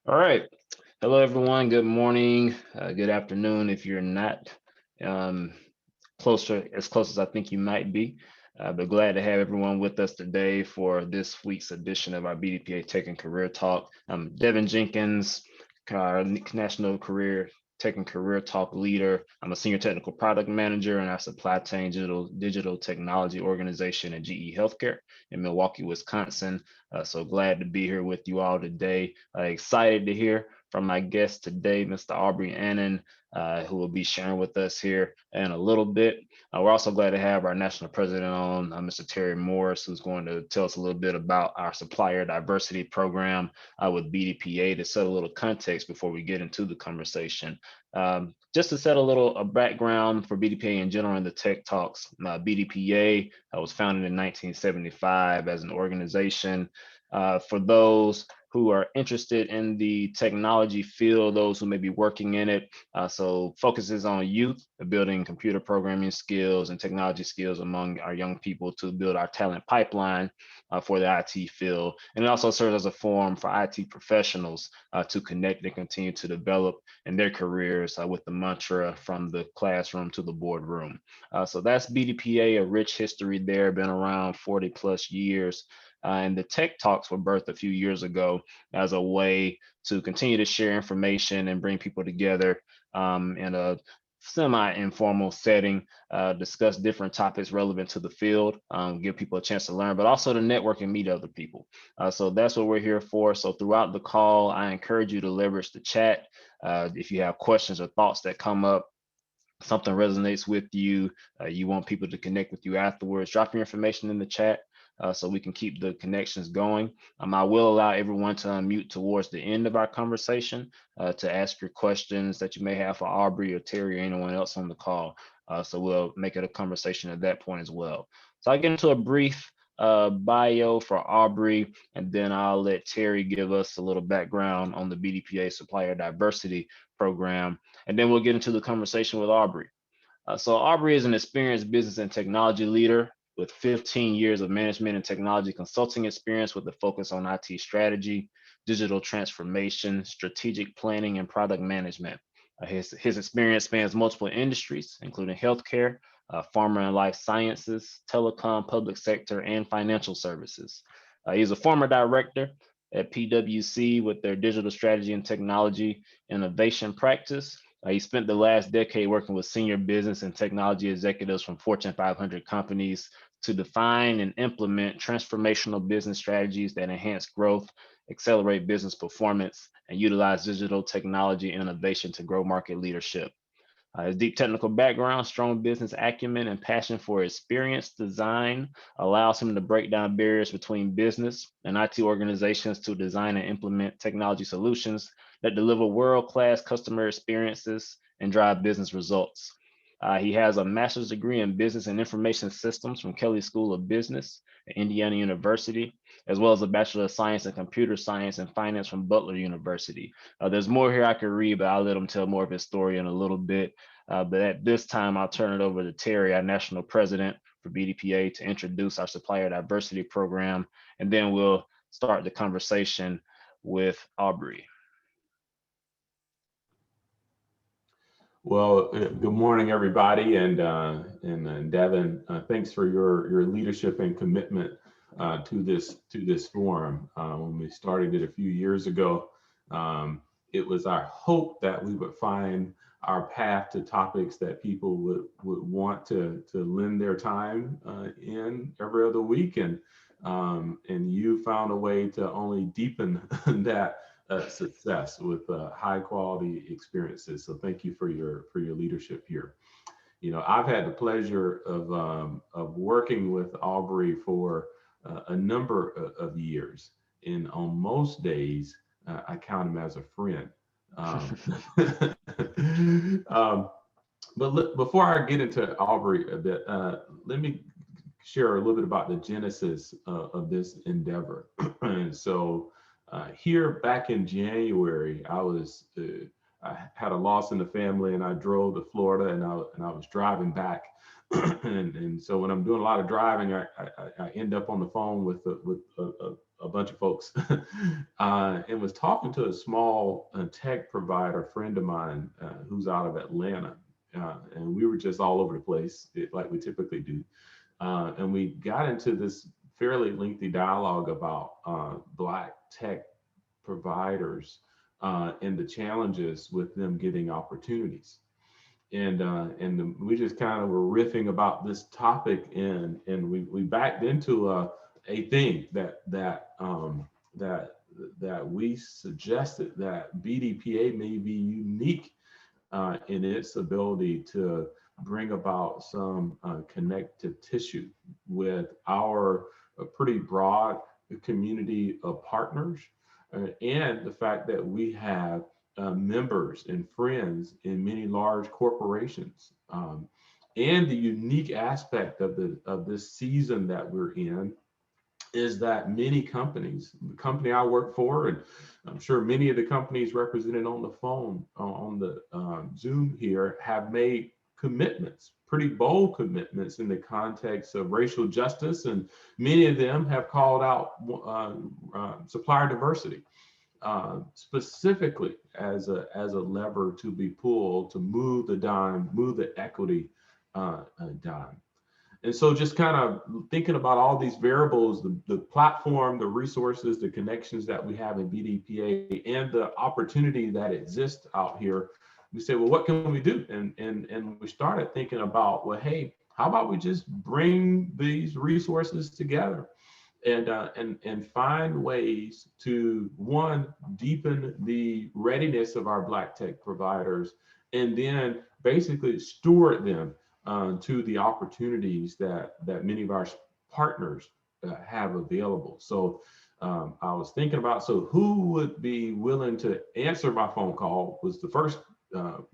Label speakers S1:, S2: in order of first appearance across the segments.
S1: All right. Hello, everyone. Good morning. Good afternoon if you're not um, as close as I think you might be. But glad to have everyone with us today for this week's edition of our BDPA Tech and Career Talk. I'm Devin Jenkins, National Tech and Career Talk leader. I'm a senior technical product manager in our supply chain digital technology organization at GE Healthcare in Milwaukee, Wisconsin. So glad to be here with you all today. Excited to hear from my guest today, Mr. Aubrey Annan, who will be sharing with us here in a little bit. We're also glad to have our national president on, Mr. Terry Morris, who's going to tell us a little bit about our supplier diversity program with BDPA to set a little context before we get into the conversation. Just to set a background for BDPA in general in the Tech Talks, BDPA was founded in 1975 as an organization for those who are interested in the technology field, those who may be working in it. So focuses on youth, building computer programming skills and technology skills among our young people to build our talent pipeline for the IT field. And it also serves as a forum for IT professionals to connect and continue to develop in their careers with the mantra from the classroom to the boardroom. So that's BDPA, a rich history there, been around 40 plus years. And the Tech Talks were birthed a few years ago as a way to continue to share information and bring people together in a semi-informal setting, discuss different topics relevant to the field, give people a chance to learn, but also to network and meet other people. So that's what we're here for. So throughout the call, I encourage you to leverage the chat. If you have questions or thoughts that come up, something resonates with you, you want people to connect with you afterwards, drop your information in the chat so we can keep the connections going. I will allow everyone to unmute towards the end of our conversation to ask your questions that you may have for Aubrey or Terry or anyone else on the call. So we'll make it a conversation at that point as well. So I get into a brief bio for Aubrey, and then I'll let Terry give us a little background on the BDPA Supplier Diversity Program, and then we'll get into the conversation with Aubrey. So Aubrey is an experienced business and technology leader with 15 years of management and technology consulting experience with a focus on IT strategy, digital transformation, strategic planning, and product management. His experience spans multiple industries, including healthcare, pharma and life sciences, telecom, public sector, and financial services. He's a former director at PwC with their digital strategy and technology innovation practice. He spent the last decade working with senior business and technology executives from Fortune 500 companies to define and implement transformational business strategies that enhance growth, accelerate business performance, and utilize digital technology innovation to grow market leadership. His deep technical background, strong business acumen, and passion for experience design allows him to break down barriers between business and IT organizations to design and implement technology solutions that deliver world-class customer experiences and drive business results. He has a master's degree in business and information systems from Kelley School of Business at Indiana University, as well as a Bachelor of Science in Computer Science and Finance from Butler University. There's more here I could read, but I'll let him tell more of his story in a little bit. But at this time, I'll turn it over to Terry, our national president for BDPA, to introduce our supplier diversity program, and then we'll start the conversation with Aubrey.
S2: Well, good morning, everybody, and Devin, thanks for your leadership and commitment to this forum. When we started it a few years ago, it was our hope that we would find our path to topics that people would want to lend their time in every other week, and you found a way to only deepen that success with high quality experiences. So thank you for your leadership here. You know, I've had the pleasure of working with Aubrey for a number of years, and on most days I count him as a friend. But before I get into Aubrey a bit, let me share a little bit about the genesis of this endeavor. And so here back in January, I had a loss in the family, and I drove to Florida, and I was driving back. And so when I'm doing a lot of driving, I end up on the phone with a bunch of folks, and was talking to a small tech provider friend of mine who's out of Atlanta, and we were just all over the place like we typically do, and we got into this fairly lengthy dialogue about Black tech providers and the challenges with them getting opportunities. And we just kind of were riffing about this topic, and we backed into a thing that we suggested that BDPA may be unique in its ability to bring about some connective tissue with our pretty broad community of partners, and the fact that we have members and friends in many large corporations, and the unique aspect of this season that we're in is that many companies, the company I work for, and I'm sure many of the companies represented on the phone on the Zoom here, have made commitments, pretty bold commitments in the context of racial justice, and many of them have called out supplier diversity. Specifically as a lever to be pulled to move the dime, move the equity dime. And so just kind of thinking about all these variables, the platform, the resources, the connections that we have in BDPA, and the opportunity that exists out here, we say, well, what can we do? And we started thinking about, well, hey, how about we just bring these resources together and find ways to, one, deepen the readiness of our Black tech providers, and then basically steward them to the opportunities that many of our partners have available. So I was thinking about, so who would be willing to answer my phone call was the first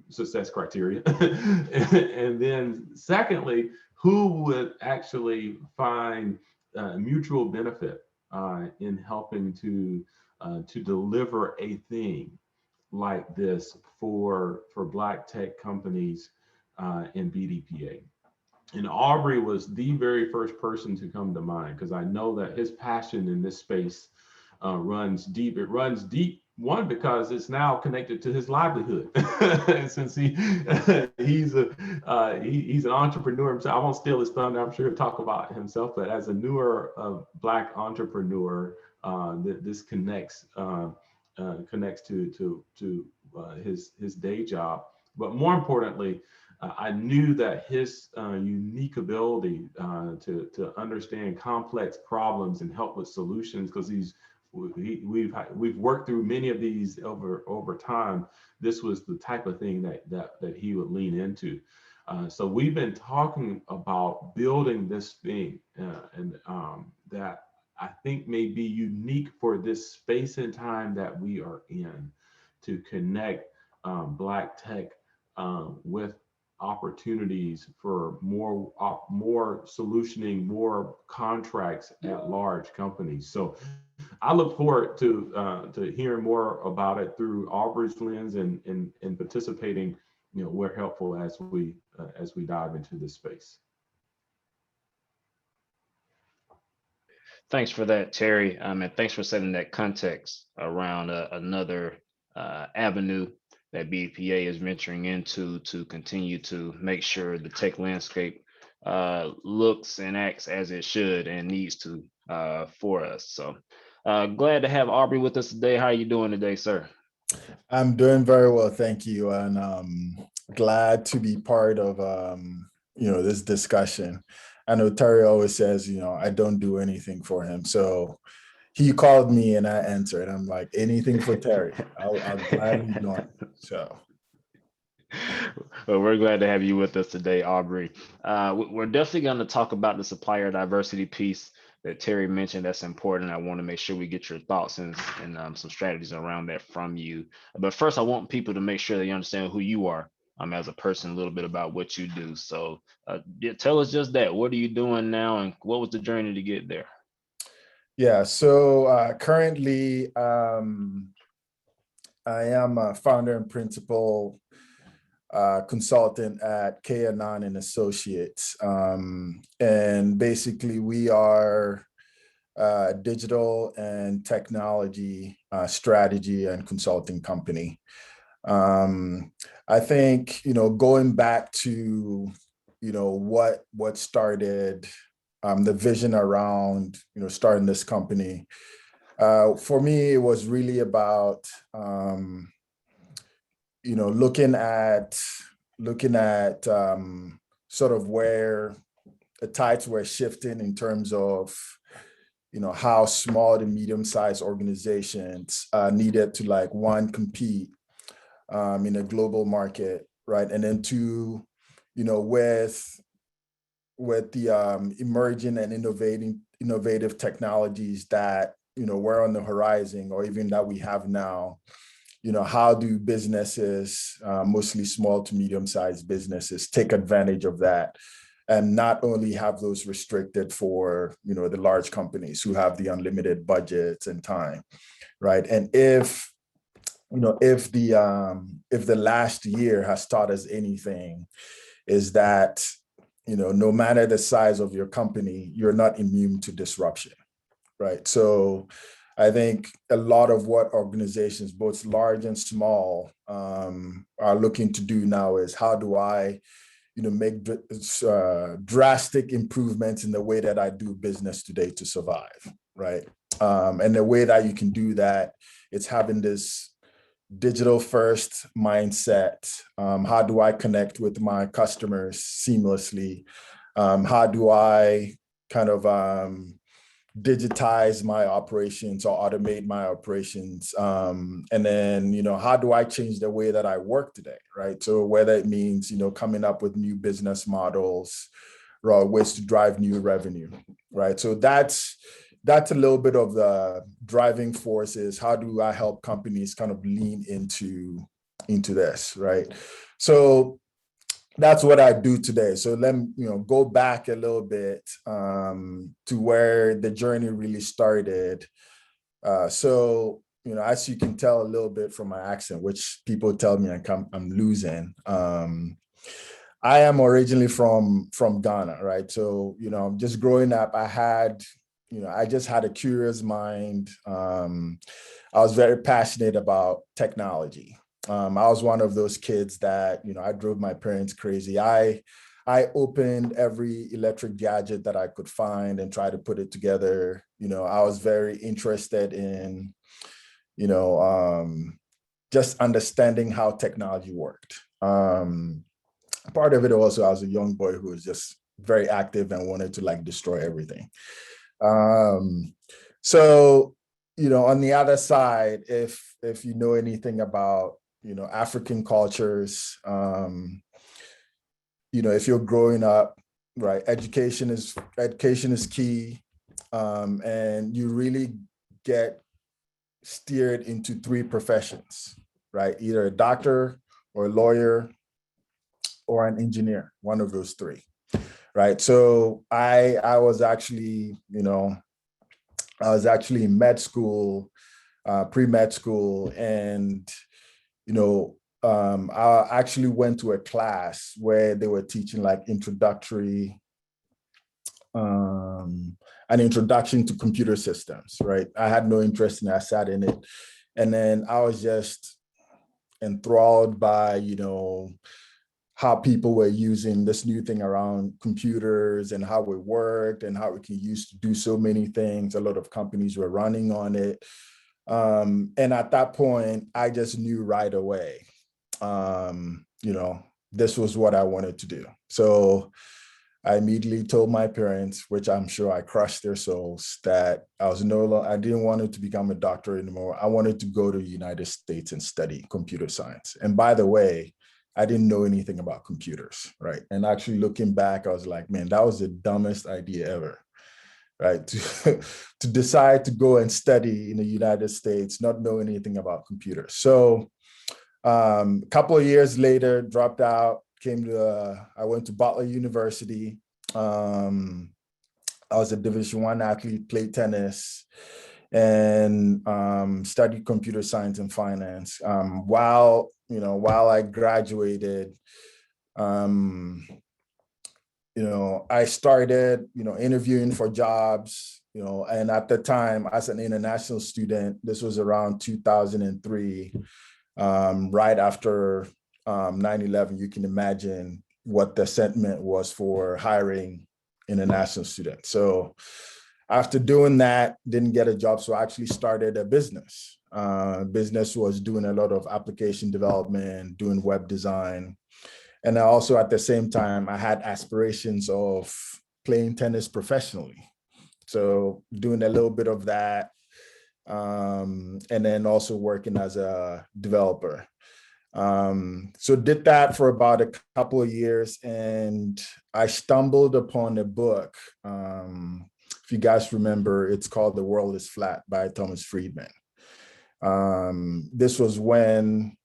S2: success criteria. And then secondly, who would actually find mutual benefit in helping to deliver a thing like this for Black tech companies in BDPA. And Aubrey was the very first person to come to mind, because I know that his passion in this space runs deep. It runs deep, one, because it's now connected to his livelihood. Since he's an entrepreneur himself. I won't steal his thunder. I'm sure he'll talk about himself. But as a newer Black entrepreneur, this connects to his day job. But more importantly, I knew that his unique ability to understand complex problems and help with solutions, because we've worked through many of these over time. This was the type of thing that he would lean into. So we've been talking about building this thing, and that I think may be unique for this space and time that we are in, to connect Black tech with opportunities for more solutioning, more contracts at large companies. So I look forward to hearing more about it through Aubrey's lens, and participating. We're helpful as we dive into this space.
S1: Thanks for that, Terry. And thanks for setting that context around another avenue that BPA is venturing into to continue to make sure the tech landscape looks and acts as it should and needs to for us. So glad to have Aubrey with us today. How are you doing today, sir?
S3: I'm doing very well, thank you, and glad to be part of this discussion. I know Terry always says, I don't do anything for him, so he called me and I answered. I'm like, anything for Terry. I'll gladly join. So.
S1: Well, we're glad to have you with us today, Aubrey. We're definitely going to talk about the supplier diversity piece that Terry mentioned. That's important. I want to make sure we get your thoughts and some strategies around that from you. But first, I want people to make sure they understand who you are as a person, a little bit about what you do. So tell us just that. What are you doing now, and what was the journey to get there?
S3: Yeah, so currently I am a founder and principal consultant at Kaannan and Associates. And basically we are a digital and technology strategy and consulting company. I think, going back to, what started the vision around, starting this company. For me, it was really about, looking at sort of where the tides were shifting in terms of, how small to medium-sized organizations needed to compete in a global market, right? And then two, with the emerging and innovative technologies that were on the horizon, or even that we have now, how do businesses, mostly small to medium-sized businesses, take advantage of that and not only have those restricted for the large companies who have the unlimited budgets and time, right? And if the last year has taught us anything, is that no matter the size of your company, you're not immune to disruption, right? So I think a lot of what organizations, both large and small, are looking to do now is, how do I make drastic improvements in the way that I do business today to survive, right? And the way that you can do that, it's having this digital first mindset. How do I connect with my customers seamlessly? How do I kind of digitize my operations or automate my operations? And then, how do I change the way that I work today, right? So whether it means, coming up with new business models or ways to drive new revenue, right? So that's a little bit of the driving force, is how do I help companies kind of lean into this, right? So that's what I do today. So let me, go back a little bit to where the journey really started. So, as you can tell a little bit from my accent, which people tell me I'm losing. I am originally from Ghana, right? So, just growing up, I just had a curious mind. I was very passionate about technology. I was one of those kids that, I drove my parents crazy. I opened every electric gadget that I could find and try to put it together. I was very interested in, just understanding how technology worked. Part of it also, I was a young boy who was just very active and wanted to destroy everything. So, on the other side, if you know anything about, African cultures, if you're growing up, right, education is key. And you really get steered into three professions, right? Either a doctor or a lawyer or an engineer, one of those three. Right. So I was actually, in med school, pre-med school, and, I actually went to a class where they were teaching an introduction to computer systems, right? I had no interest in it. I sat in it. And then I was just enthralled by, how people were using this new thing around computers and how it worked and how it can use to do so many things. A lot of companies were running on it. And at that point, I just knew right away, this was what I wanted to do. So I immediately told my parents, which I'm sure I crushed their souls, that I didn't want to become a doctor anymore. I wanted to go to the United States and study computer science. And by the way, I didn't know anything about computers, right? And actually looking back, I was like, man, that was the dumbest idea ever, right? To decide to go and study in the United States, not know anything about computers. So a couple of years later, dropped out, I went to Butler University. I was a Division I athlete, played tennis. and studied computer science and finance. While I graduated, I started, interviewing for jobs, and at the time as an international student, this was around 2003, right after 9/11, you can imagine what the sentiment was for hiring international students. So after doing that, didn't get a job. So I actually started a business. Business was doing a lot of application development, doing web design. And I also, at the same time, I had aspirations of playing tennis professionally. So doing a little bit of that, and then also working as a developer. So did that for about a couple of years, and I stumbled upon a book. If you guys remember, it's called The World is Flat by Thomas Friedman. This was when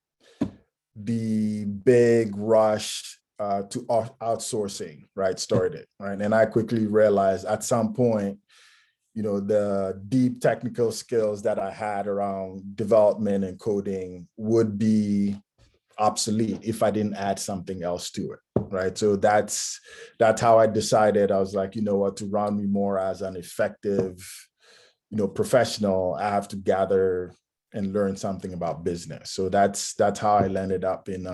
S3: the big rush to outsourcing, right, started, right? And I quickly realized at some point, the deep technical skills that I had around development and coding would be obsolete if I didn't add something else to it, right? So that's how I decided. I was like, you know what, to run me more as an effective, professional, I have to gather and learn something about business. So that's how I landed up in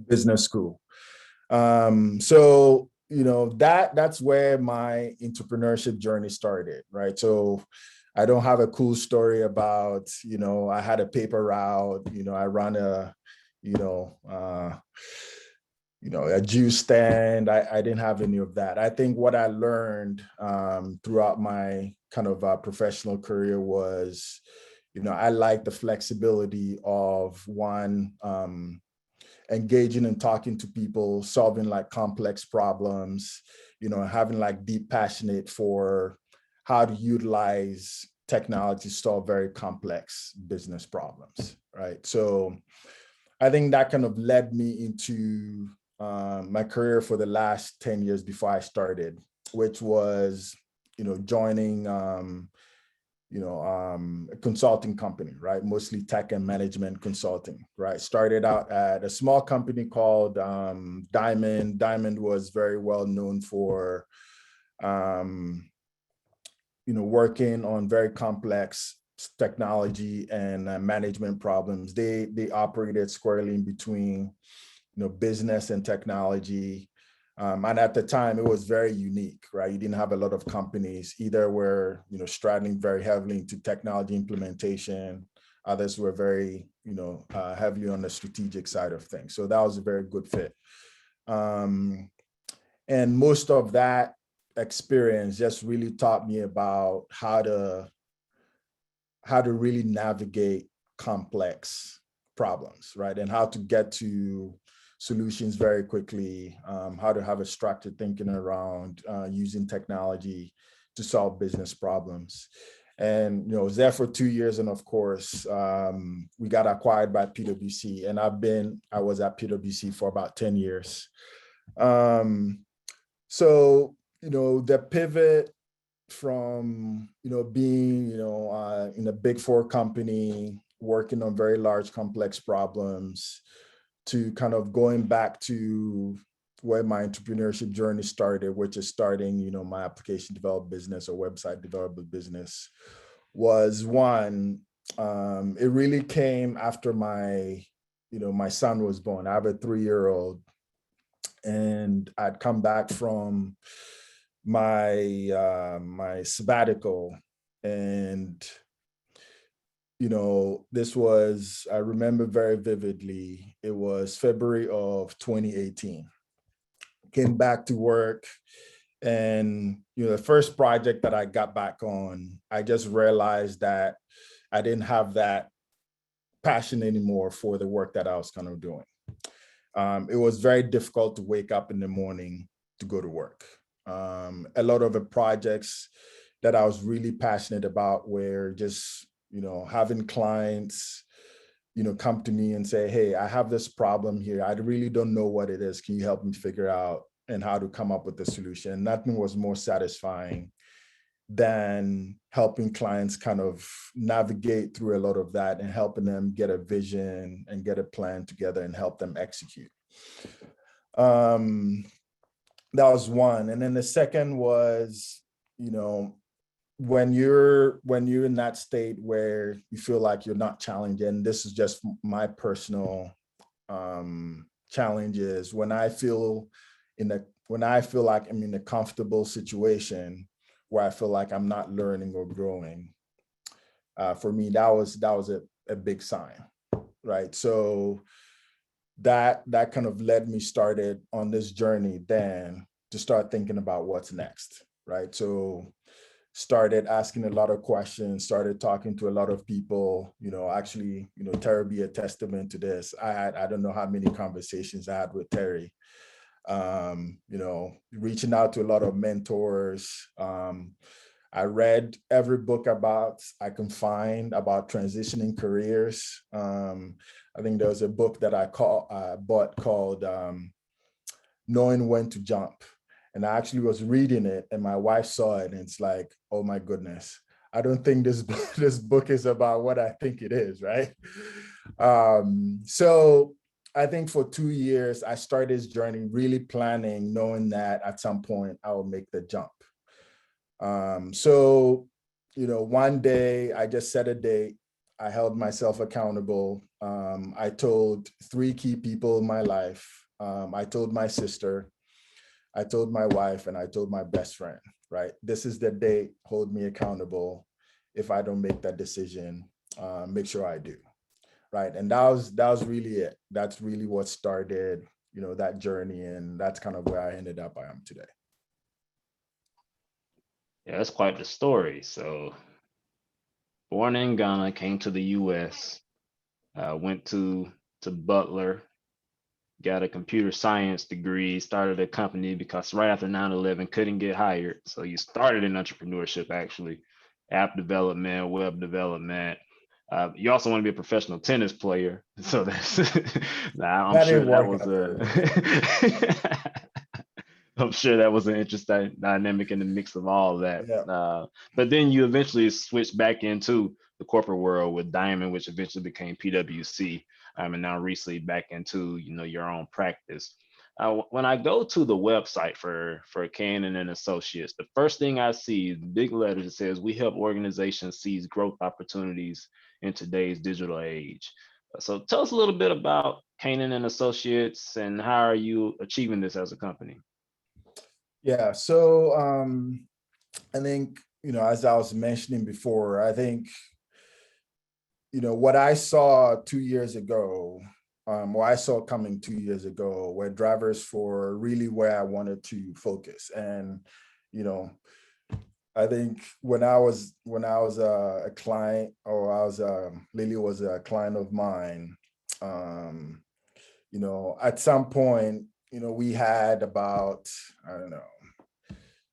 S3: business school. So that's where my entrepreneurship journey started, right? So I don't have a cool story about, I had a paper route, I ran a juice stand. I didn't have any of that. I think what I learned throughout my kind of professional career was, I like the flexibility of one, engaging and talking to people, solving like complex problems, having like deep passionate for how to utilize technology to solve very complex business problems, right? So I think that kind of led me into my career for the last 10 years before I started, which was, joining a consulting company, right? Mostly tech and management consulting, right? Started out at a small company called Diamond. Diamond was very well known for, working on very complex technology and management problems. They operated squarely in between, business and technology. And at the time, it was very unique, right? You didn't have a lot of companies. Either were, straddling very heavily into technology implementation. Others were very, heavily on the strategic side of things. So that was a very good fit. And most of that experience just really taught me about how to really navigate complex problems, right? And how to get to solutions very quickly, how to have a structured thinking around using technology to solve business problems. And I was there for 2 years, and of course, we got acquired by PwC, and I was at PwC for about 10 years. So the pivot from being in a big four company working on very large complex problems to kind of going back to where my entrepreneurship journey started, which is starting, my application development business or website development business, was one. It really came after my son was born. I have a 3-year-old, and I'd come back from my sabbatical, and this was, I remember very vividly, it was February of 2018. Came back to work, and the first project that I got back on, I just realized that I didn't have that passion anymore for the work that I was kind of doing. It was very difficult to wake up in the morning to go to work. A lot of the projects that I was really passionate about were just, having clients, come to me and say, hey, I have this problem here. I really don't know what it is. Can you help me figure out and how to come up with the solution? Nothing was more satisfying than helping clients kind of navigate through a lot of that and helping them get a vision and get a plan together and help them execute. That was one. And then the second was, when you're in that state where you feel like you're not challenged, and this is just my personal challenges, when I feel like I'm in a comfortable situation where I feel like I'm not learning or growing, for me, that was a big sign, right? So that kind of led me started on this journey then to start thinking about what's next, right? So started asking a lot of questions, started talking to a lot of people, actually, Terry be a testament to this. I don't know how many conversations I had with Terry, reaching out to a lot of mentors. I read every book I can find about transitioning careers. I think there was a book that I bought called Knowing When to Jump. And I actually was reading it and my wife saw it and it's like, oh my goodness, I don't think this book is about what I think it is, right? So I think for 2 years, I started this journey really planning, knowing that at some point I will make the jump. So, one day I just set a date. I held myself accountable. I told 3 key people in my life. I told my sister, I told my wife, and I told my best friend, right? This is the date, hold me accountable. If I don't make that decision, make sure I do, right? And that was really it. That's really what started, that journey. And that's kind of where I ended up I am today.
S1: Yeah, that's quite the story. So born in Ghana, came to the US, went to Butler, got a computer science degree, started a company because right after 9/11 couldn't get hired. So you started in entrepreneurship, actually, app development, web development. You also want to be a professional tennis player. So that's, I'm sure that was I'm sure that was an interesting dynamic in the mix of all of that.
S3: Yeah.
S1: But then you eventually switched back into the corporate world with Diamond, which eventually became PwC, and now recently back into your own practice. When I go to the website for Kaannan and Associates, the first thing I see is big letters that says we help organizations seize growth opportunities in today's digital age. So tell us a little bit about Kaannan and Associates and how are you achieving this as a company?
S3: Yeah, so I think, as I was mentioning before, I think, what I saw 2 years ago, or I saw coming 2 years ago, were drivers for really where I wanted to focus. And, I think when I was a client, or Lily was a client of mine, at some point, we had about, I don't know,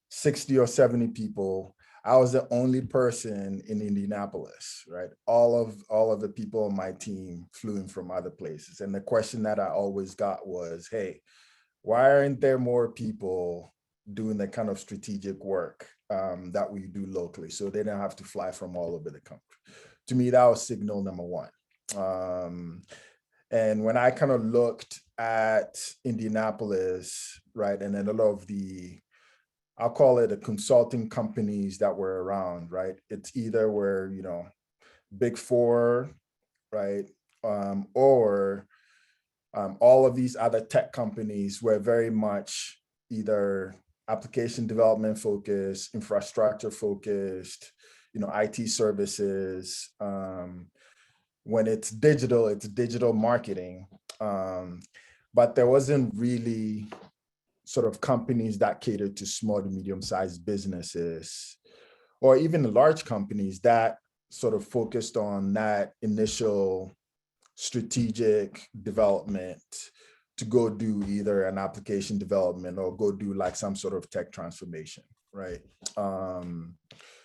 S3: 60 or 70 people. I was the only person in Indianapolis, right? All of the people on my team flew in from other places. And the question that I always got was, hey, why aren't there more people doing the kind of strategic work that we do locally? So they don't have to fly from all over the country. To me, that was signal number one. And when I kind of looked at Indianapolis, right, and then a lot of I'll call it the consulting companies that were around, right? It's either where, Big Four, right? Or all of these other tech companies were very much either application development focused, infrastructure focused, IT services. When it's digital marketing. But there wasn't really sort of companies that catered to small to medium-sized businesses, or even the large companies that sort of focused on that initial strategic development to go do either an application development or go do like some sort of tech transformation, right?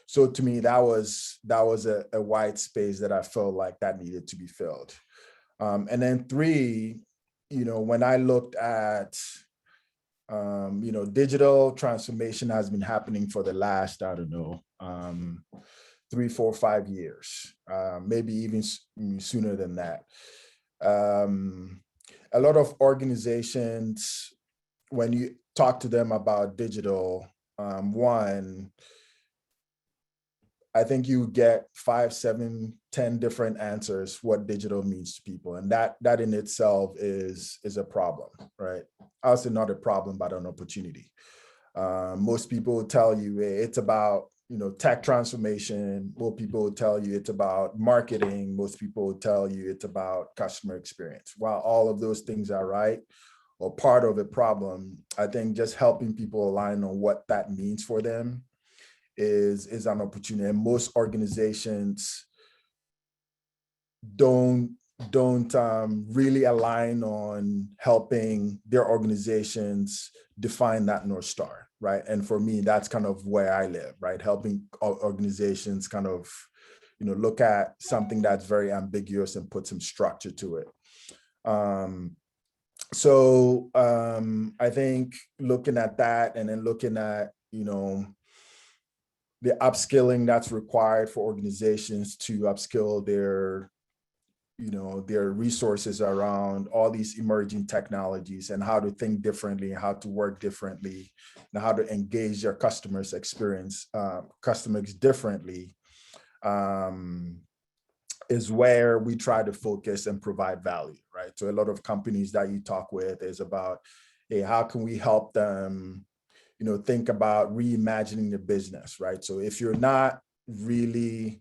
S3: So to me, that was a wide space that I felt like that needed to be filled. And then 3, when I looked at Digital transformation has been happening for the last, 3, 4, 5 years, maybe even sooner than that. A lot of organizations, when you talk to them about digital, one, I think you get 5, 7, 10 different answers what digital means to people. And that in itself is a problem, right? I would say not a problem, but an opportunity. Most people will tell you it's about, tech transformation. Most people will tell you it's about marketing. Most people will tell you it's about customer experience. While all of those things are right or part of a problem, I think just helping people align on what that means for them is an opportunity. And most organizations don't really align on helping their organizations define that North Star, right? And for me, that's kind of where I live, right? Helping organizations kind of, look at something that's very ambiguous and put some structure to it. I think looking at that and then looking at, the upskilling that's required for organizations to upskill their resources around all these emerging technologies and how to think differently, how to work differently, and how to engage their customers differently, is where we try to focus and provide value, right? So a lot of companies that you talk with is about, hey, how can we help them, think about reimagining the business, right? So if you're not really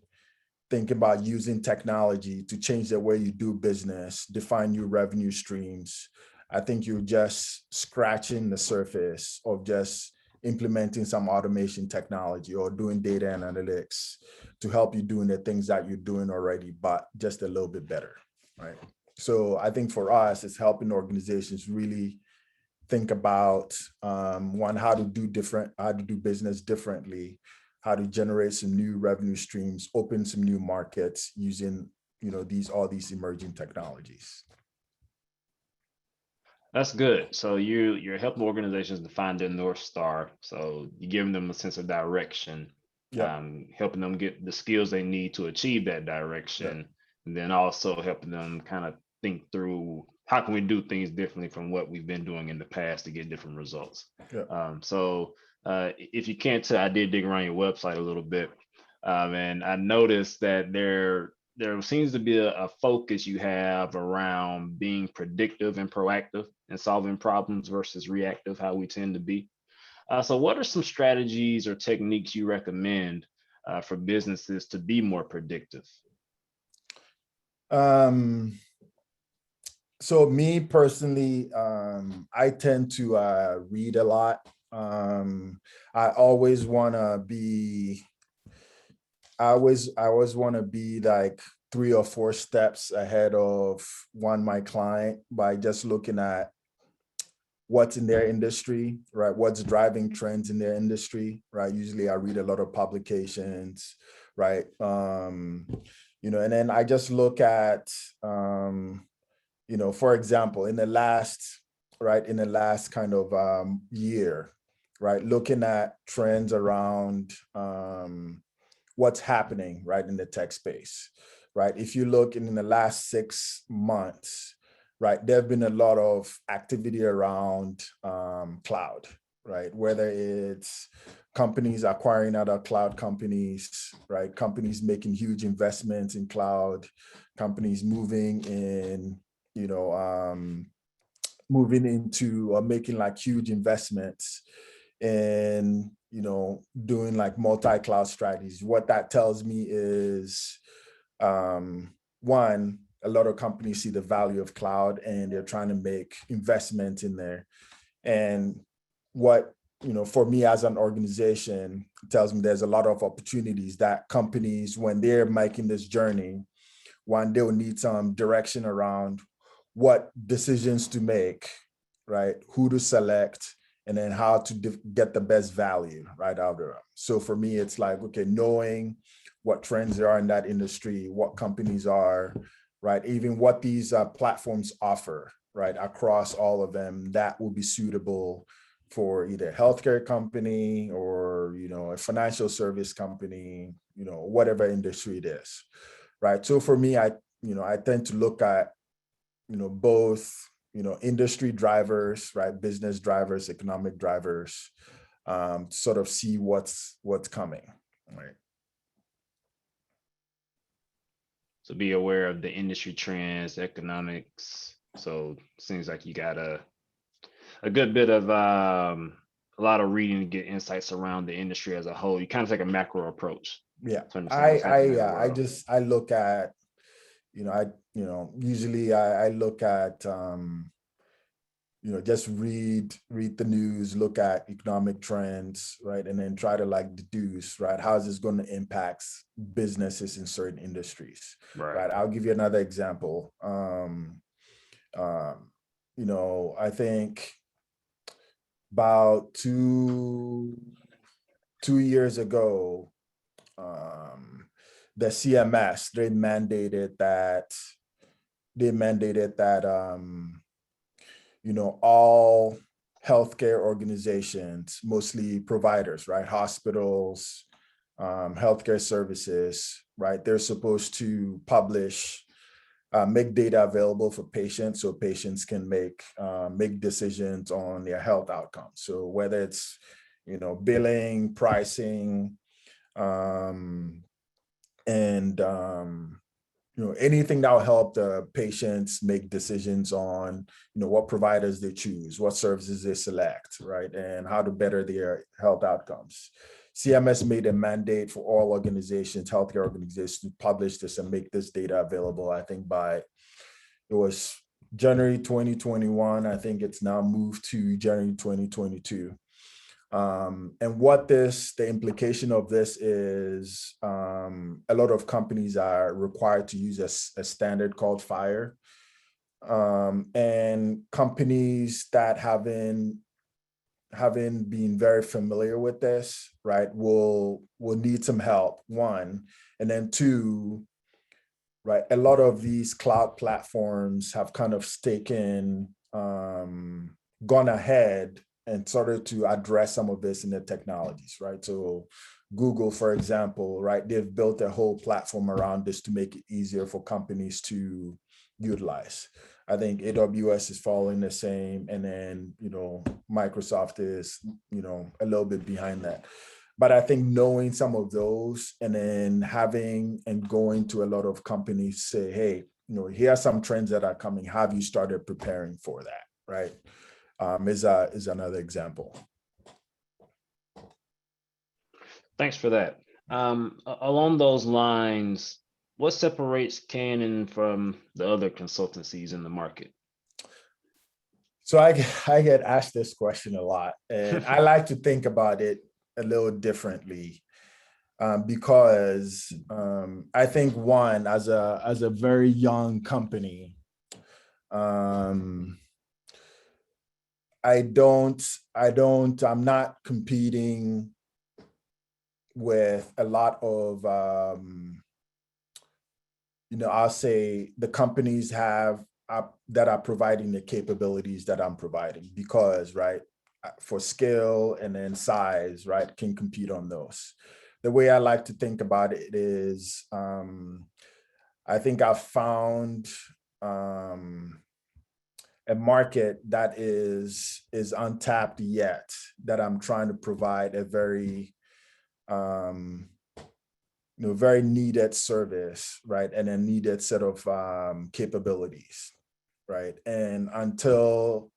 S3: thinking about using technology to change the way you do business, define new revenue streams, I think you're just scratching the surface of just implementing some automation technology or doing data analytics to help you doing the things that you're doing already, but just a little bit better, right? So I think for us, it's helping organizations really think about one, how to do business differently, how to generate some new revenue streams, open some new markets using, all these emerging technologies.
S1: That's good. So you're helping organizations define their North Star. So you're giving them a sense of direction,
S3: Yeah.
S1: helping them get the skills they need to achieve that direction,
S3: Yeah.
S1: and then also helping them kind of think through how can we do things differently from what we've been doing in the past to get different results.
S3: Yeah.
S1: If you can't tell, I did dig around your website a little bit, and I noticed that there seems to be a focus you have around being predictive and proactive and solving problems versus reactive, how we tend to be. So what are some strategies or techniques you recommend for businesses to be more predictive?
S3: So me personally, I tend to read a lot. I always want to be, I always want to be like 3 or 4 steps ahead of my client by just looking at what's in their industry, right? What's driving trends in their industry, right? Usually I read a lot of publications, right? And then I just look at, for example, in the last kind of year, right? Looking at trends around what's happening, right, in the tech space, right? If you look in the last 6 months, right, there have been a lot of activity around cloud, right? Whether it's companies acquiring other cloud companies, right? Companies making huge investments in cloud, companies moving into or making like huge investments in, doing like multi-cloud strategies. What that tells me is, one, a lot of companies see the value of cloud and they're trying to make investment in there. And what, for me as an organization, it tells me there's a lot of opportunities that companies, when they're making this journey, one, they'll need some direction around what decisions to make, right? Who to select, and then how to get the best value right out there. So for me, it's like, okay, knowing what trends there are in that industry, what companies are, right? Even what these platforms offer, right? Across all of them, that will be suitable for either a healthcare company or, a financial service company, whatever industry it is, right? So for me, I tend to look at, both, industry drivers, right? Business drivers, economic drivers, to sort of see what's coming, right?
S1: So be aware of the industry trends, economics. So seems like you got a good bit of a lot of reading to get insights around the industry as a whole. You kind of take a macro approach
S3: Yeah,
S1: to understand what's happening in the
S3: I
S1: world.
S3: I look at, usually I look at, just read the news, look at economic trends, right? And then try to like deduce, right? How is this going to impact businesses in certain industries,
S1: Right.
S3: right? I'll give you another example. I think about two years ago, the CMS, they mandated that all healthcare organizations, mostly providers, right? Hospitals, healthcare services, right? They're supposed to publish, make data available for patients so patients can make decisions on their health outcomes. So whether it's, billing, pricing, and anything that will help the patients make decisions on, what providers they choose, what services they select, right, and how to better their health outcomes. CMS made a mandate for all organizations, healthcare organizations, to publish this and make this data available. I think it was January 2021. I think it's now moved to January 2022. And the implication of this is, a lot of companies are required to use a standard called FHIR. And companies that haven't been very familiar with this, right, will need some help, one. And then two, right, a lot of these cloud platforms have kind of gone ahead and started to address some of this in their technologies, right? So Google, for example, right, they've built a whole platform around this to make it easier for companies to utilize. I think AWS is following the same, and then, Microsoft is, a little bit behind that. But I think knowing some of those and then having and going to a lot of companies say, hey, here are some trends that are coming. Have you started preparing for that, right? Is another example.
S1: Thanks for that. Along those lines, what separates Kaannan from the other consultancies in the market?
S3: So I get asked this question a lot, and I like to think about it a little differently, because I think, one, as a very young company, I'm not competing with a lot of, I'll say the companies that are providing the capabilities that I'm providing, because, right, for scale and then size, right, can compete on those. The way I like to think about it is, I think I've found a market that is untapped yet, that I'm trying to provide a very very needed service, right, and a needed set of capabilities, right. And until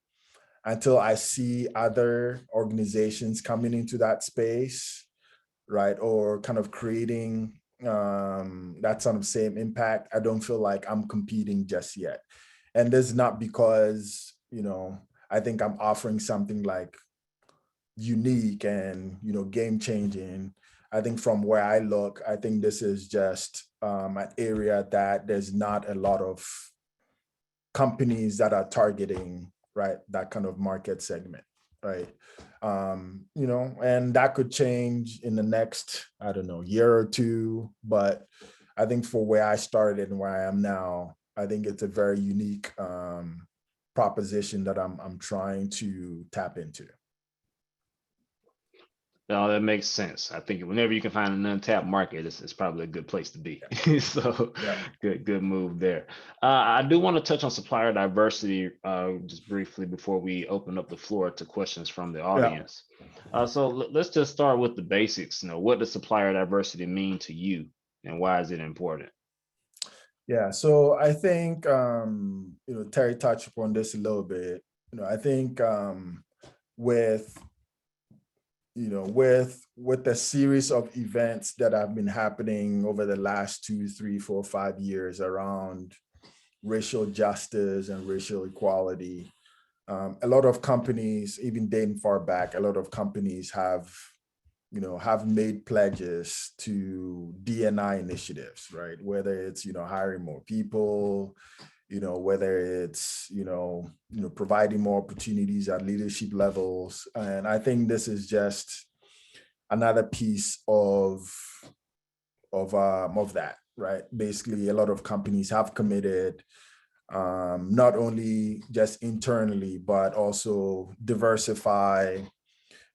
S3: I see other organizations coming into that space, right, or kind of creating that sort of same impact, I don't feel like I'm competing just yet. And this is not because, I think I'm offering something like unique and, game changing. I think from where I look, I think this is just an area that there's not a lot of companies that are targeting, right, that kind of market segment, right. And that could change in the next, I don't know, year or two. But I think for where I started and where I am now, I think it's a very unique proposition that I'm trying to tap into.
S1: No, that makes sense. I think whenever you can find an untapped market, it's probably a good place to be. So
S3: Yeah.
S1: good move there. I do want to touch on supplier diversity just briefly before we open up the floor to questions from the
S3: Yeah.
S1: audience. So let's just start with the basics. What does supplier diversity mean to you, and why is it important?
S3: Yeah. So I think Terry touched upon this a little bit. I think with with the series of events that have been happening over the last 2, 3, 4, 5 years around racial justice and racial equality, a lot of companies, even dating far back, a lot of companies have made pledges to D&I initiatives, right? Whether it's hiring more people, whether it's providing more opportunities at leadership levels. And I think this is just another piece of that, right? Basically, a lot of companies have committed, not only just internally, but also diversify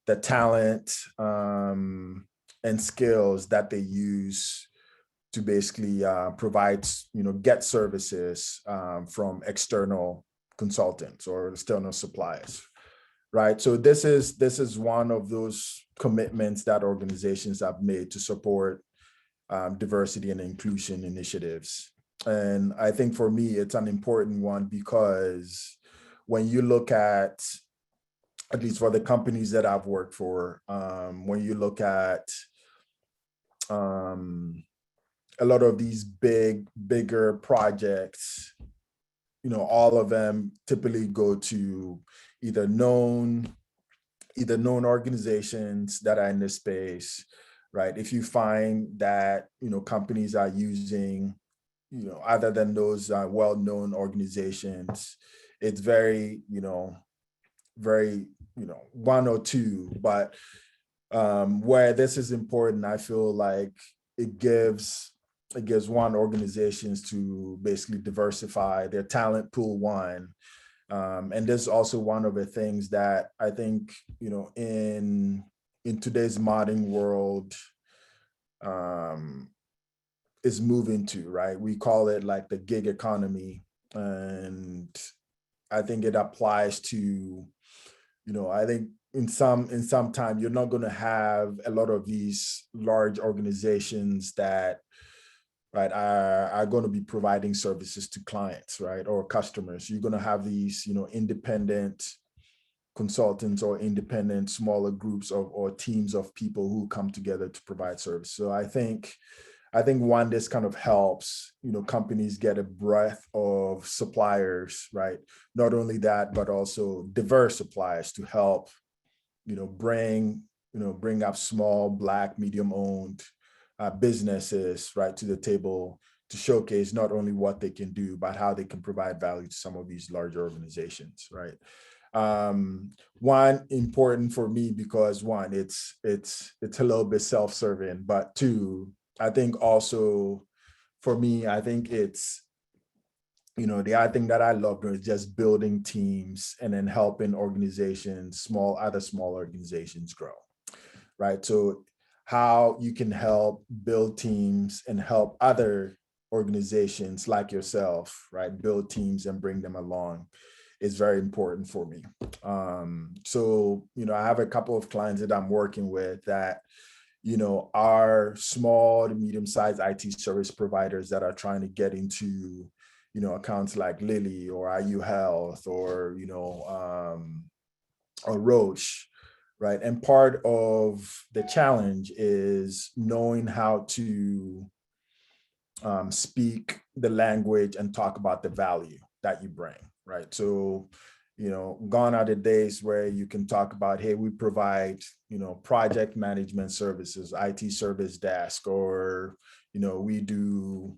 S3: the talent and skills that they use to basically provide, get services from consultants or external suppliers, right? So this is one of those commitments that organizations have made to support diversity and inclusion initiatives. And I think for me, it's an important one because when you look at least for the companies that I've worked for, when you look at a lot of these bigger projects, all of them typically go to either known organizations that are in this space, right? If you find that, companies are using, other than those well-known organizations, it's very, very, one or two, but where this is important, I feel like it gives one organizations to basically diversify their talent pool, one. And this is also one of the things that I think, in today's modern world, is moving to, right? We call it like the gig economy. And I think it applies to, I think in some time, you're not going to have a lot of these large organizations that, right, are going to be providing services to clients, right, or customers. You're going to have these, independent consultants or independent smaller groups or teams of people who come together to provide service. So I think one, this kind of helps, companies get a breadth of suppliers, right? Not only that, but also diverse suppliers to help, bring up small, Black, medium-owned businesses, right, to the table to showcase not only what they can do, but how they can provide value to some of these larger organizations, right? One, important for me because one, it's a little bit self-serving, but two, I think also for me, I think it's, the other thing that I love doing is just building teams and then helping organizations, other small organizations grow, right? So how you can help build teams and help other organizations like yourself, right, build teams and bring them along is very important for me. So, I have a couple of clients that I'm working with that, are small to medium-sized IT service providers that are trying to get into, accounts like Lilly or IU Health or, or Roche, right? And part of the challenge is knowing how to speak the language and talk about the value that you bring, right? So, gone are the days where you can talk about, hey, we provide, project management services, IT service desk, or, we do,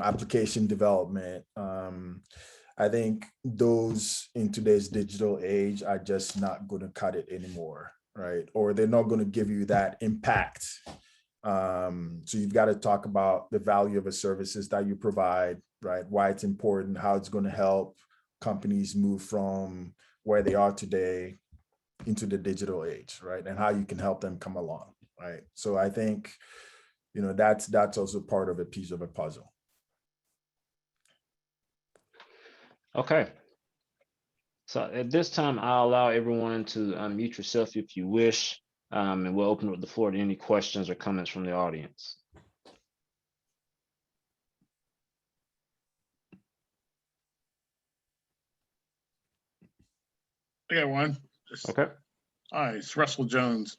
S3: application development. I think those in today's digital age are just not going to cut it anymore, right? Or they're not going to give you that impact. So you've got to talk about the value of the services that you provide, right? Why it's important, how it's going to help companies move from where they are today into the digital age, right? And how you can help them come along, right? So I think, that's also part of a piece of a puzzle.
S1: Okay. So at this time, I'll allow everyone to unmute yourself if you wish, and we'll open up the floor to any questions or comments from the audience.
S4: I got one.
S1: Okay.
S4: Hi, it's Russell Jones.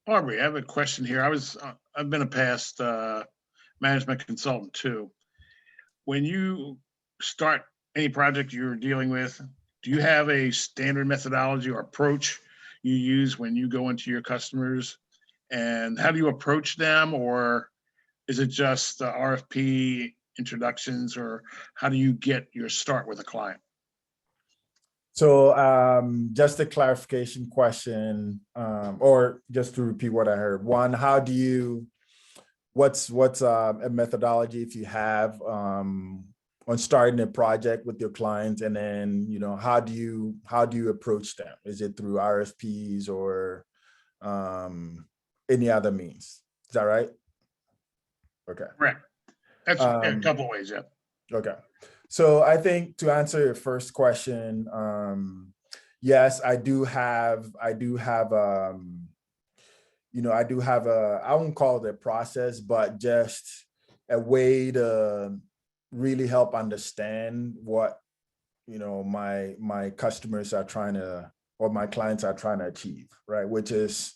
S4: Aubrey, I have a question here. I've been a past management consultant too. When you start any project you're dealing with, do you have a standard methodology or approach you use when you go into your customers? And how do you approach them? Or is it just RFP introductions, or how do you get your start with a client?
S3: So just a clarification question, or just to repeat what I heard. One, what's a methodology if you have on starting a project with your clients, and then how do you approach them? Is it through RFPs or any other means? Is that right? Okay.
S4: Correct. That's a couple of ways, yeah.
S3: Okay. So I think to answer your first question, yes, I won't call it a process, but just a way to really help understand what, my customers are trying to, or my clients are trying to achieve, right? Which is,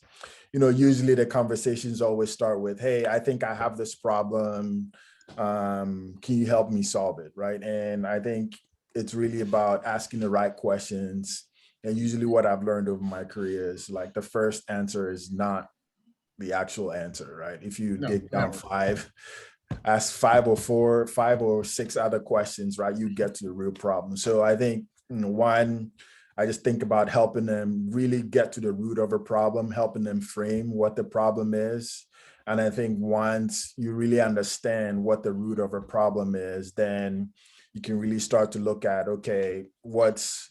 S3: usually the conversations always start with, hey, I think I have this problem. Can you help me solve it, right? And I think it's really about asking the right questions. And usually what I've learned over my career is like the first answer is not the actual answer, right? If you dig down ask five or six other questions, right, you get to the real problem. So I think, one, I just think about helping them really get to the root of a problem, helping them frame what the problem is. And I think once you really understand what the root of a problem is, then you can really start to look at, okay, what's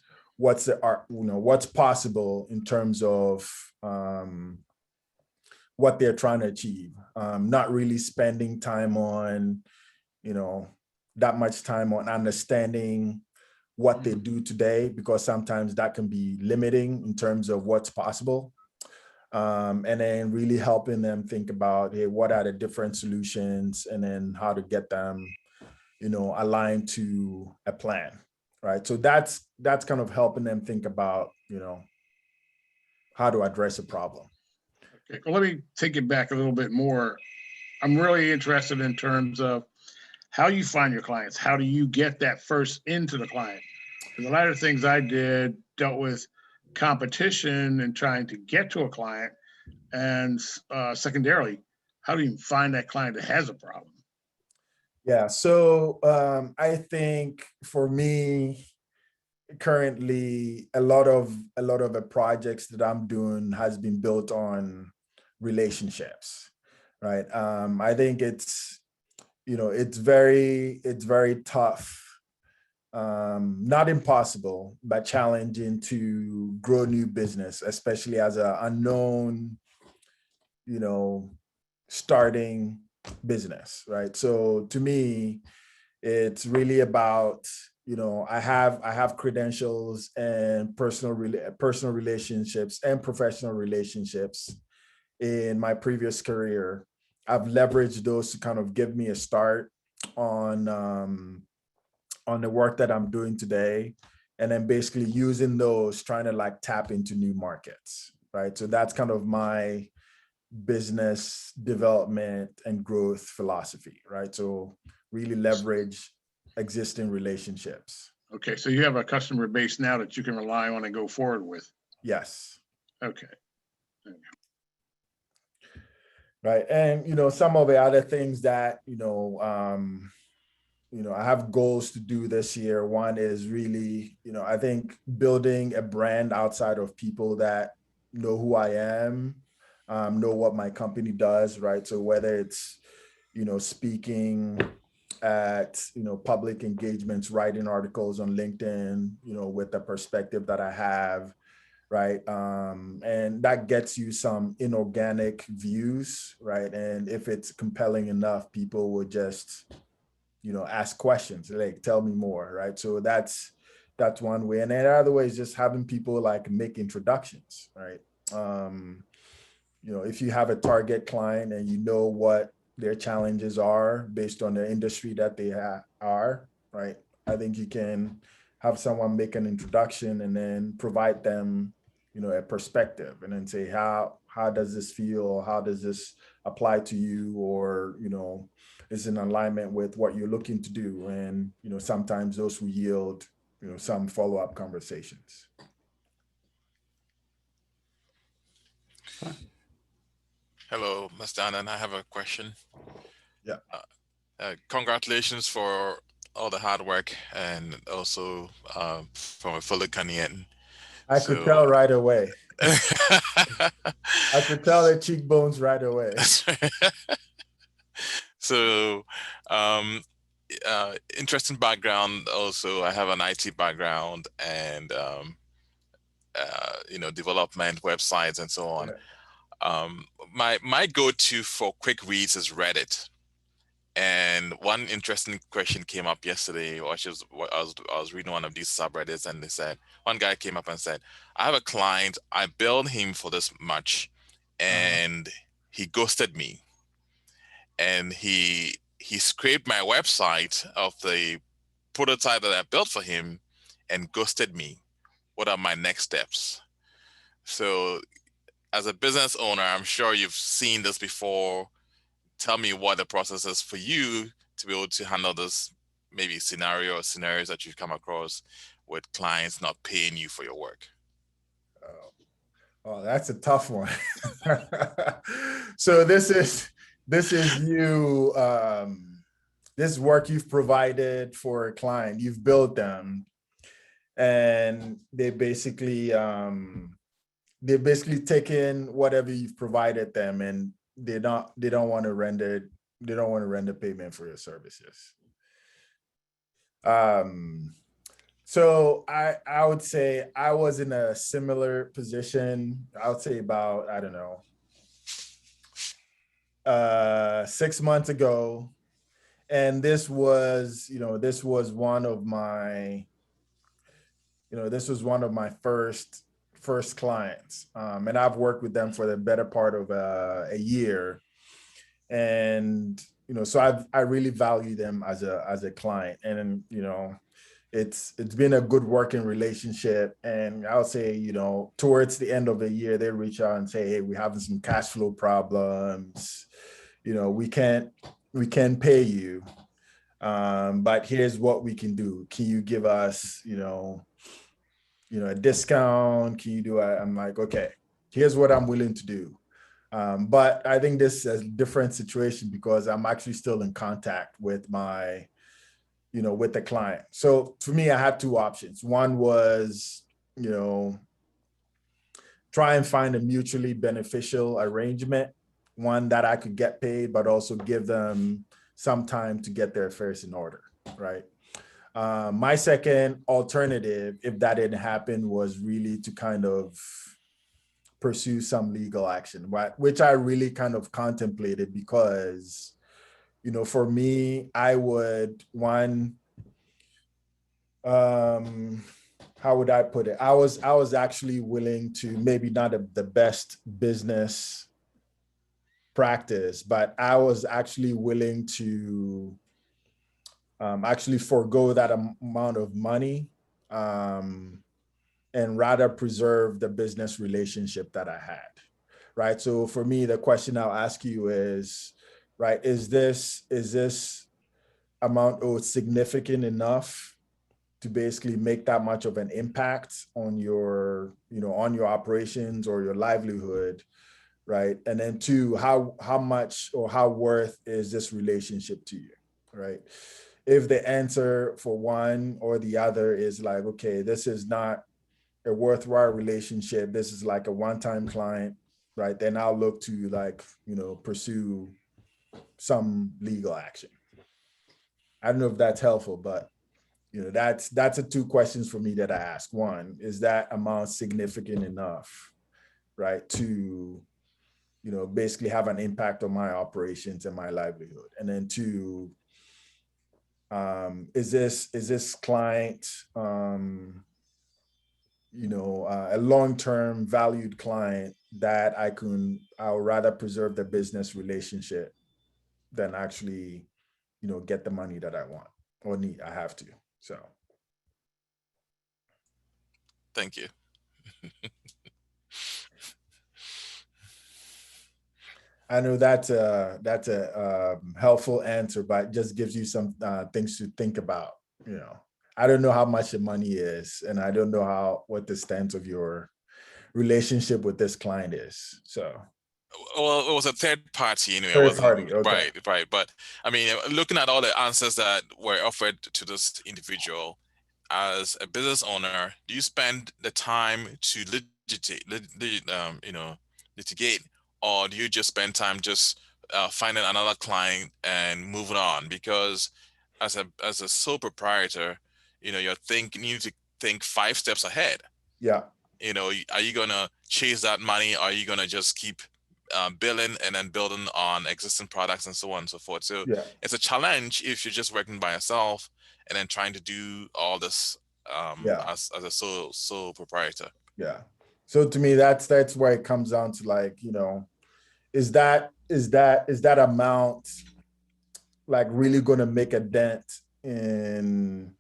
S3: possible in terms of what they're trying to achieve. Not really spending time on, that much time on understanding what they do today, because sometimes that can be limiting in terms of what's possible. And then really helping them think about, hey, what are the different solutions, and then how to get them, aligned to a plan, right? So that's kind of helping them think about, how to address a problem.
S4: Okay, well, let me take it back a little bit more. I'm really interested in terms of how you find your clients. How do you get that first into the client? Because a lot of things I did dealt with competition and trying to get to a client. And secondarily, how do you find that client that has a problem?
S3: Yeah, so I think for me, currently, a lot of the projects that I'm doing has been built on relationships, right? I think it's very tough, not impossible, but challenging to grow new business, especially as an unknown, starting business, right? So to me, it's really about, I have credentials and personal relationships and professional relationships in my previous career. I've leveraged those to kind of give me a start on the work that I'm doing today, and then basically using those, trying to like tap into new markets, right? So that's kind of my business development and growth philosophy, right? So really leverage existing relationships.
S4: Okay, so you have a customer base now that you can rely on and go forward with.
S3: Yes.
S4: Okay.
S3: Right. And, some of the other things that, I have goals to do this year. One is really, I think building a brand outside of people that know who I am, know what my company does, right? So whether it's, speaking at, public engagements, writing articles on LinkedIn, with the perspective that I have, right? And that gets you some inorganic views, right? And if it's compelling enough, people will just, ask questions, like, tell me more, right? So that's one way. And then the other way is just having people like make introductions, right? If you have a target client and you know what their challenges are based on the industry that they are, right? I think you can have someone make an introduction and then provide them, a perspective, and then say, how does this feel? How does this apply to you? Or, is in alignment with what you're looking to do? And, sometimes those will yield, some follow-up conversations.
S5: Hello, Mr. Annan. I have a question.
S3: Yeah.
S5: Congratulations for all the hard work, and also from a fellow Ghanaian.
S3: I could tell right away. I could tell the cheekbones right away.
S5: So, interesting background. Also, I have an IT background and development, websites, and so on.
S3: Yeah.
S5: My go-to for quick reads is Reddit. And one interesting question came up yesterday, which is I was reading one of these subreddits, and they said, one guy came up and said, I have a client, I billed him for this much, and he ghosted me. And he scraped my website of the prototype that I built for him and ghosted me. What are my next steps? So as a business owner, I'm sure you've seen this before. Tell me what the process is for you to be able to handle this maybe scenarios that you've come across with clients not paying you for your work.
S3: Oh, that's a tough one. So this is you, this work you've provided for a client, you've built them, and they basically taken whatever you've provided them, and they don't want to render payment for your services. So I would say I was in a similar position. I would say about, I don't know, 6 months ago. And this was one of my, first clients. And I've worked with them for the better part of a year. And, so I really value them as a client. And, it's been a good working relationship. And I'll say, towards the end of the year, they reach out and say, hey, we're having some cash flow problems. We can't pay you. But here's what we can do. Can you give us, a discount? Can you do it? I'm like, okay, here's what I'm willing to do. But I think this is a different situation because I'm actually still in contact with with the client. So for me, I had two options. One was, try and find a mutually beneficial arrangement, one that I could get paid, but also give them some time to get their affairs in order, right? My second alternative, if that didn't happen, was really to kind of pursue some legal action, right? Which I really kind of contemplated because, for me, I would, how would I put it? I was actually willing to, maybe not the best business practice, but I was actually willing to actually forego that amount of money and rather preserve the business relationship that I had, right? So for me, the question I'll ask you is, right, is this amount owed significant enough to basically make that much of an impact on your, on your operations or your livelihood, right? And then two, how much or how worth is this relationship to you, right? If the answer for one or the other is like, okay, this is not a worthwhile relationship, this is like a one-time client, right? Then I'll look to like, pursue some legal action. I don't know if that's helpful, but that's the two questions for me that I ask. One, is that amount significant enough, right, to basically have an impact on my operations and my livelihood? And then two, is this client a long-term valued client that I'll rather preserve the business relationship than actually get the money that I want or need. I have to. So
S5: Thank you.
S3: I know that's a helpful answer, but it just gives you some things to think about. I don't know how much the money is, and I don't know what the stance of your relationship with this client is. So,
S5: Well, it was a third party anyway. It
S3: third
S5: wasn't
S3: party, okay.
S5: right. But I mean, looking at all the answers that were offered to this individual, as a business owner, do you spend the time to litigate, or do you just spend time just finding another client and moving on? Because as a sole proprietor, you need to think 5 steps ahead.
S3: Yeah.
S5: Are you gonna chase that money? Are you gonna just keep billing and then building on existing products and so on and so forth? So
S3: Yeah.
S5: it's a challenge if you're just working by yourself and then trying to do all this as a sole proprietor.
S3: Yeah. So to me, that's where it comes down to, like, is that amount like really going to make a dent in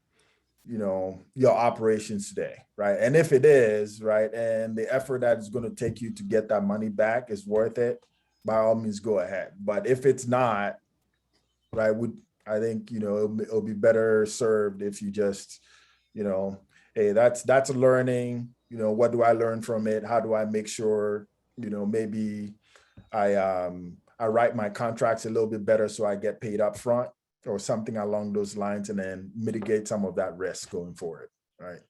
S3: your operations today, right? And if it is, right, and the effort that it's going to take you to get that money back is worth it, by all means go ahead. But if it's not, right, I think it'll be better served if you just hey, that's a learning. What do I learn from it? How do I make sure maybe I write my contracts a little bit better so I get paid up front, or something along those lines, and then mitigate some of that risk going forward, right?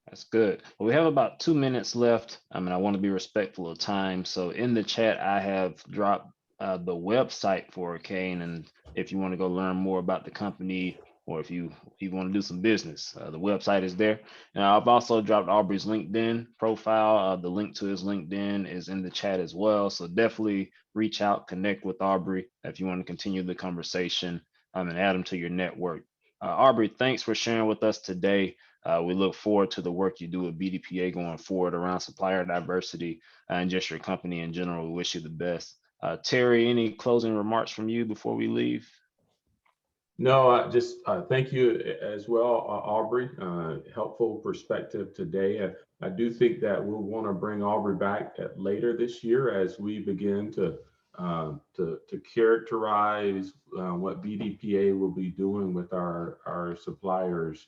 S1: That's good. Well, we have about 2 minutes left. I mean, I want to be respectful of time. So in the chat, I have dropped the website for Kaannan, if you want to go learn more about the company, or if you want to do some business, the website is there. And I've also dropped Aubrey's LinkedIn profile. The link to his LinkedIn is in the chat as well. So definitely reach out, connect with Aubrey if you want to continue the conversation, and add them to your network. Aubrey, thanks for sharing with us today. We look forward to the work you do with BDPA going forward around supplier diversity and just your company in general. We wish you the best. Terry, any closing remarks from you before we leave?
S2: No, just thank you as well, Aubrey. Helpful perspective today. I do think that we'll want to bring Aubrey back later this year as we begin to characterize what BDPA will be doing with our suppliers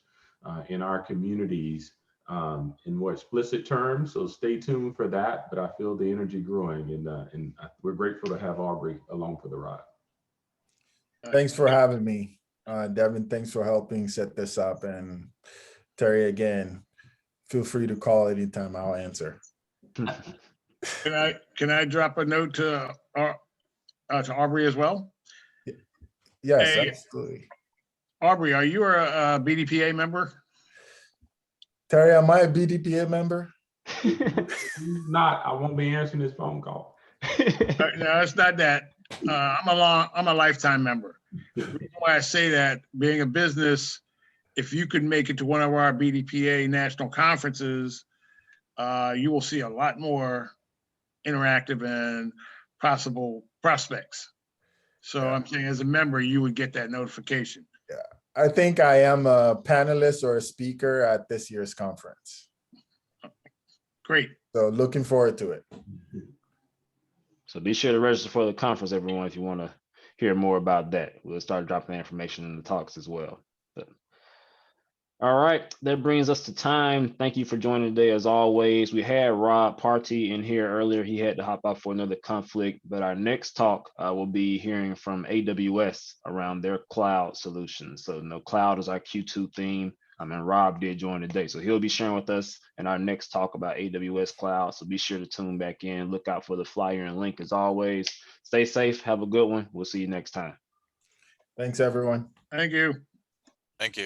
S2: in our communities in more explicit terms. So stay tuned for that. But I feel the energy growing, and we're grateful to have Aubrey along for the ride.
S3: Thanks for having me, Devin. Thanks for helping set this up. And Terry, again, feel free to call anytime. I'll answer.
S4: Can I drop a note to Aubrey as well?
S3: Yes,
S4: Hey,
S3: absolutely.
S4: Aubrey, are you a BDPA member?
S3: Terry, am I a BDPA member?
S2: Not, I won't be answering this phone call.
S4: No, it's not that. I'm a lifetime member. The reason why I say that, being a business, if you could make it to one of our BDPA national conferences, you will see a lot more interactive and possible prospects. So yeah. I'm saying, as a member, you would get that notification.
S3: Yeah, I think I am a panelist or a speaker at this year's conference.
S4: Great.
S3: So looking forward to it.
S1: So be sure to register for the conference, everyone, if you want to hear more about that. We'll start dropping information in the talks as well. All right, that brings us to time. Thank you for joining today. As always, we had Rob Party in here earlier. He had to hop out for another conflict, but our next talk will be hearing from AWS around their cloud solutions. So cloud is our Q2 theme. And Rob did join today. So he'll be sharing with us in our next talk about AWS cloud. So be sure to tune back in. Look out for the flyer and link as always. Stay safe. Have a good one. We'll see you next time.
S3: Thanks, everyone.
S4: Thank you.
S5: Thank you.